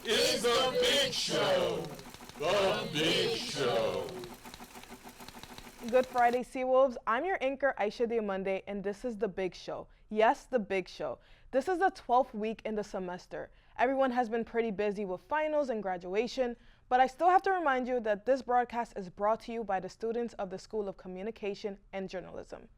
is The Big Show. The Big Show. Good Friday, Seawolves. I'm your anchor, Aisha Diamande, and this is The Big Show. Yes, The Big Show. This is the 12th week in the semester. Everyone has been pretty busy with finals and graduation, but I still have to remind you that this broadcast is brought to you by the students of the School of Communication and Journalism.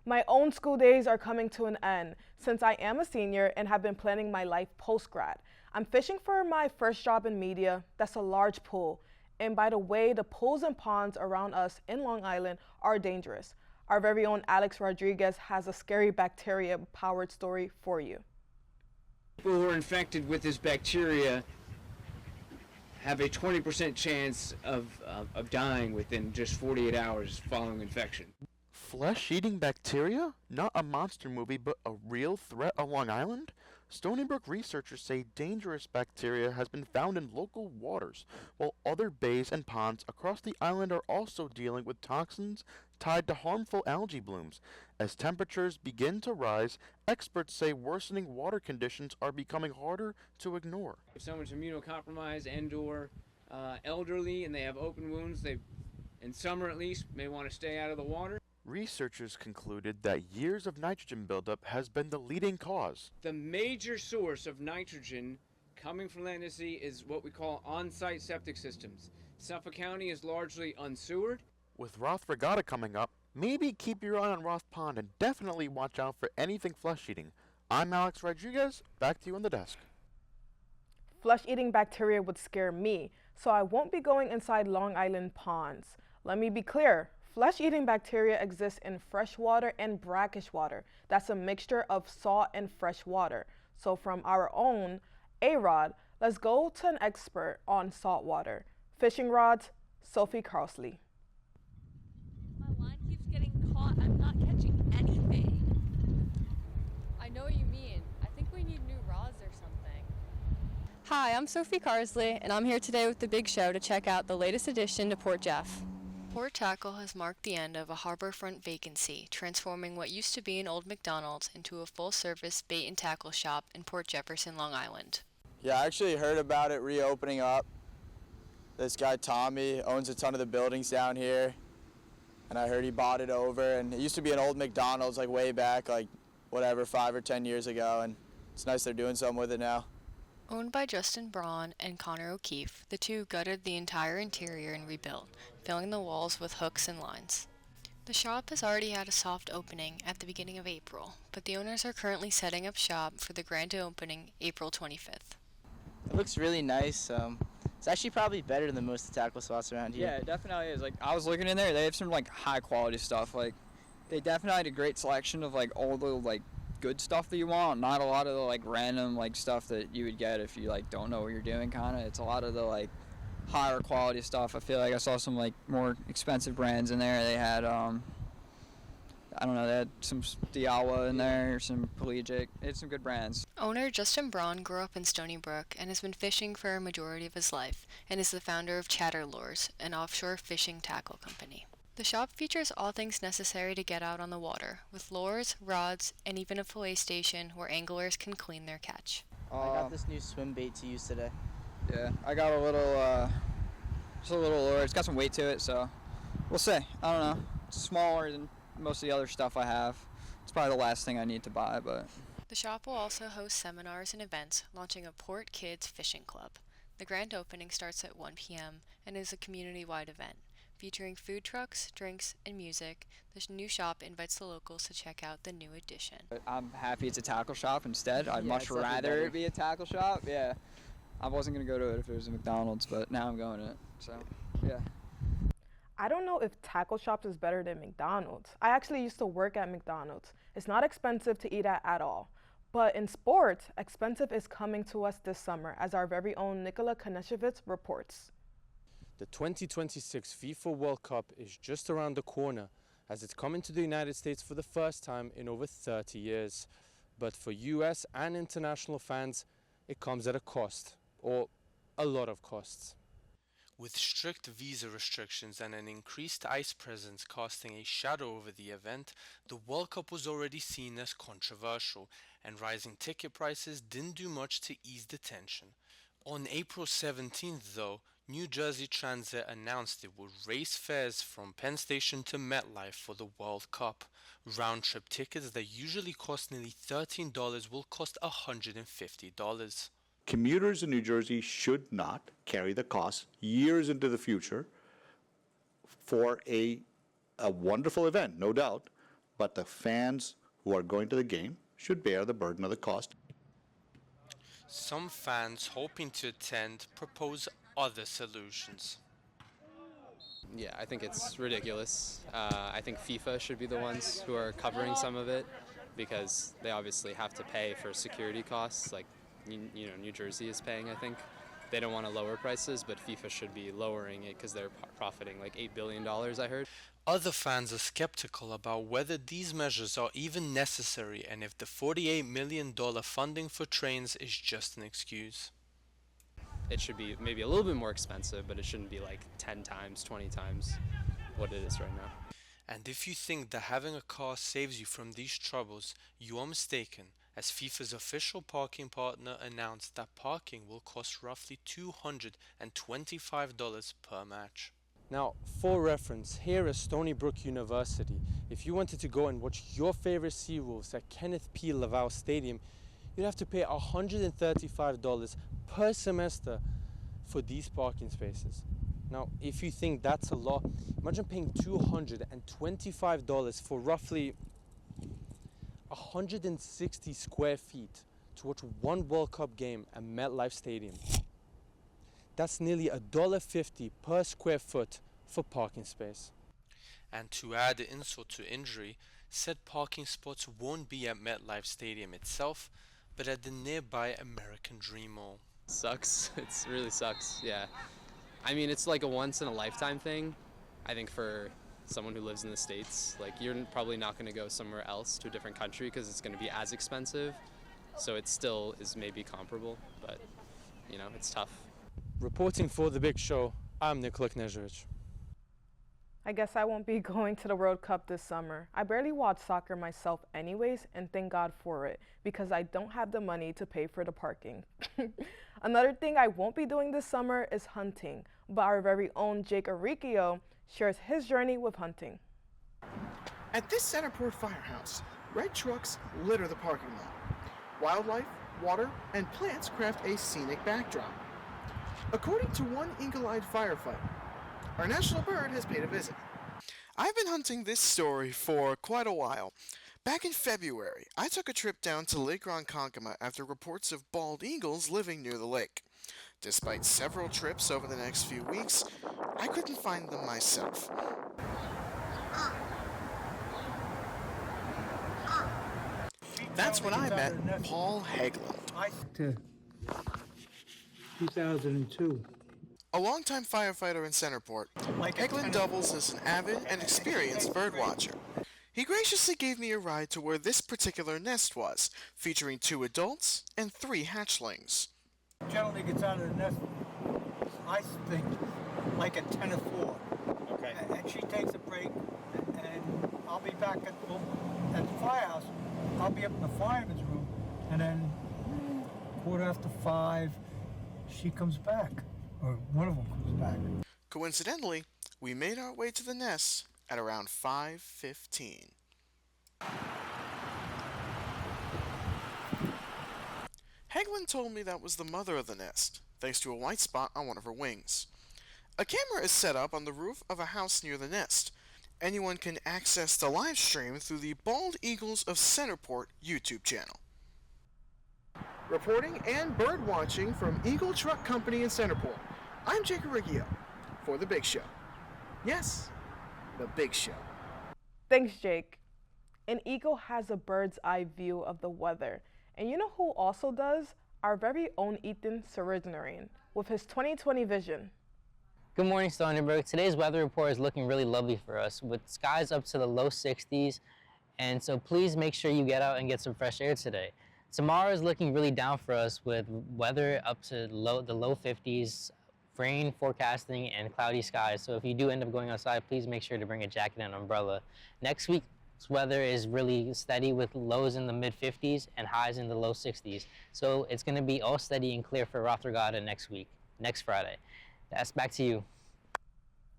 My own school days are coming to an end since I am a senior and have been planning my life post-grad. I'm fishing for my first job in media. That's a large pool. And by the way, the pools and ponds around us in Long Island are dangerous. Our very own Alex Rodriguez has a scary bacteria-powered story for you. People who are infected with this bacteria have a 20% chance of dying within just 48 hours following infection. Flesh-eating bacteria? Not a monster movie, but a real threat on Long Island? Stony Brook researchers say dangerous bacteria has been found in local waters, while other bays and ponds across the island are also dealing with toxins tied to harmful algae blooms. As temperatures begin to rise, experts say worsening water conditions are becoming harder to ignore. If someone's immunocompromised and/or elderly and they have open wounds, they, in summer at least, may want to stay out of the water. Researchers concluded that years of nitrogen buildup has been the leading cause. The major source of nitrogen coming from land and sea is what we call on-site septic systems. Suffolk County is largely unsewered. With Roth Regatta coming up, maybe keep your eye on Roth Pond and definitely watch out for anything flesh-eating. I'm Alex Rodriguez, back to you on the desk. Flesh-eating bacteria would scare me, so I won't be going inside Long Island ponds. Let me be clear. Flesh-eating bacteria exist in freshwater and brackish water. That's a mixture of salt and fresh water. So from our own A-Rod, let's go to an expert on saltwater. Fishing rods, Sophie Carsley. My line keeps getting caught. I'm not catching anything. I know what you mean. I think we need new rods or something. Hi, I'm Sophie Carsley, and I'm here today with The Big Show to check out the latest addition to Port Jeff. Port Tackle has marked the end of a harborfront vacancy, transforming what used to be an old McDonald's into a full-service bait and tackle shop in Port Jefferson, Long Island. Yeah, I actually heard about it reopening up. This guy Tommy owns a ton of the buildings down here, and I heard he bought it over, and it used to be an old McDonald's like way back, like whatever, 5 or 10 years ago, and it's nice they're doing something with it now. Owned by Justin Braun and Connor O'Keefe, the two gutted the entire interior and rebuilt, filling the walls with hooks and lines. The shop has already had a soft opening at the beginning of April, but the owners are currently setting up shop for the grand opening April 25th. It looks really nice. It's actually probably better than most of the tackle spots around here. Yeah, it definitely is. Like, I was looking in there, they have some like high quality stuff. Like, they definitely had a great selection of like all the like good stuff that you want, not a lot of the like random like stuff that you would get if you like don't know what you're doing. Kind of, it's a lot of the like higher quality stuff. I feel like I saw some like more expensive brands in there. They had I don't know, they had some Diawa in there, some Pelagic. They had some good brands. Owner Justin Braun grew up in Stony Brook and has been fishing for a majority of his life, and is the founder of Chatter Lures, an offshore fishing tackle company. The shop features all things necessary to get out on the water, with lures, rods, and even a fillet station where anglers can clean their catch. I got this new swim bait to use today. Yeah, I got a little, just a little lure. It's got some weight to it, so we'll see. I don't know. It's smaller than most of the other stuff I have. It's probably the last thing I need to buy, but. The shop will also host seminars and events, launching a Port Kids Fishing Club. The grand opening starts at 1 p.m. and is a community-wide event. Featuring food trucks, drinks, and music, the new shop invites the locals to check out the new addition. I'm happy it's a tackle shop instead. I'd Yeah, much it's definitely rather better. it be a tackle shop. Yeah. I wasn't going to go to it if it was a McDonald's, but now I'm going to it. So, yeah. I don't know if tackle shops is better than McDonald's. I actually used to work at McDonald's. It's not expensive to eat at all. But in sports, expensive is coming to us this summer, as our very own Nikola Koneshevitz reports. The 2026 FIFA World Cup is just around the corner, as it's coming to the United States for the first time in over 30 years. But for US and international fans, it comes at a cost, or a lot of costs. With strict visa restrictions and an increased ICE presence casting a shadow over the event, the World Cup was already seen as controversial, and rising ticket prices didn't do much to ease the tension. On April 17th, though, New Jersey Transit announced it would raise fares from Penn Station to MetLife for the World Cup. Round-trip tickets that usually cost nearly $13 will cost $150. Commuters in New Jersey should not carry the cost years into the future for a wonderful event, no doubt, but the fans who are going to the game should bear the burden of the cost. Some fans hoping to attend propose other solutions. Yeah, I think it's ridiculous. I think FIFA should be the ones who are covering some of it because they obviously have to pay for security costs, like New Jersey is paying, I think. They don't want to lower prices, but FIFA should be lowering it because they're profiting like $8 billion, I heard. Other fans are skeptical about whether these measures are even necessary and if the $48 million funding for trains is just an excuse. It should be maybe a little bit more expensive, but it shouldn't be like 10 times, 20 times what it is right now. And if you think that having a car saves you from these troubles, you are mistaken, as FIFA's official parking partner announced that parking will cost roughly $225 per match. Now, for reference, here at Stony Brook University, if you wanted to go and watch your favorite Seawolves at Kenneth P. Laval Stadium, you'd have to pay $135 per semester for these parking spaces. Now, if you think that's a lot, imagine paying $225 for roughly 160 square feet to watch one World Cup game at MetLife Stadium. That's nearly $1.50 per square foot for parking space. And to add insult to injury, said parking spots won't be at MetLife Stadium itself, but at the nearby American Dream Mall. Sucks. It really sucks, yeah. I mean, it's like a once-in-a-lifetime thing, I think, for someone who lives in the States. Like, you're probably not going to go somewhere else to a different country because it's going to be as expensive. So it still is maybe comparable, but, you know, it's tough. Reporting for The Big Show, I'm Nikola Knežević. I guess I won't be going to the World Cup this summer. I barely watch soccer myself anyways, and thank God for it, because I don't have the money to pay for the parking. Another thing I won't be doing this summer is hunting, but our very own Jake Aricchio shares his journey with hunting. At this Centerport firehouse, red trucks litter the parking lot. Wildlife, water, and plants craft a scenic backdrop. According to one eagle-eyed firefighter, our national bird has paid a visit. I've been hunting this story for quite a while. Back in February, I took a trip down to Lake Ronkonkoma after reports of bald eagles living near the lake. Despite several trips over the next few weeks, I couldn't find them myself. That's when I met Paul Haglund. 2002. A longtime firefighter in Centerport, Haglund doubles as an avid and experienced birdwatcher. He graciously gave me a ride to where this particular nest was, featuring 2 adults and 3 hatchlings. Generally gets out of the nest, I think, like at 10 or 4. Okay. And she takes a break, and I'll be back at the firehouse. I'll be up in the fireman's room, and then 5:15, she comes back, or one of them comes back. Coincidentally, we made our way to the nest at around 5:15. Haglund told me that was the mother of the nest, thanks to a white spot on one of her wings. A camera is set up on the roof of a house near the nest. Anyone can access the live stream through the Bald Eagles of Centerport YouTube channel. Reporting and bird watching from Eagle Truck Company in Centerport, I'm Jake Aricchio for The Big Show. Yes, The Big Show. Thanks, Jake. An eagle has a bird's eye view of the weather. And you know who also does? Our very own Ethan Sarignarian with his 2020 vision. Good morning, Stony Brook. Today's weather report is looking really lovely for us with skies up to the low 60s. And so please make sure you get out and get some fresh air today. Tomorrow is looking really down for us with weather up to the low 50s, rain forecasting, and cloudy skies. So if you do end up going outside, please make sure to bring a jacket and umbrella. Next week, weather is really steady with lows in the mid 50s and highs in the low 60s. So it's going to be all steady and clear for Roth Regatta next Friday. That's back to you.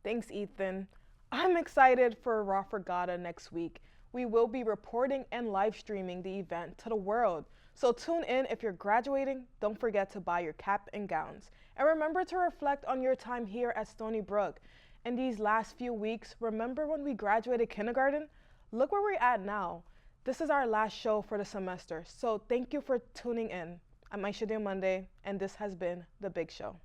Thanks, Ethan. I'm excited for Roth Regatta next week. We will be reporting and live streaming the event to the world. So tune in if you're graduating. Don't forget to buy your cap and gowns. And remember to reflect on your time here at Stony Brook. In these last few weeks, remember when we graduated kindergarten? Look where we're at now. This is our last show for the semester, so thank you for tuning in. I'm Aisha Diamande, and this has been The Big Show.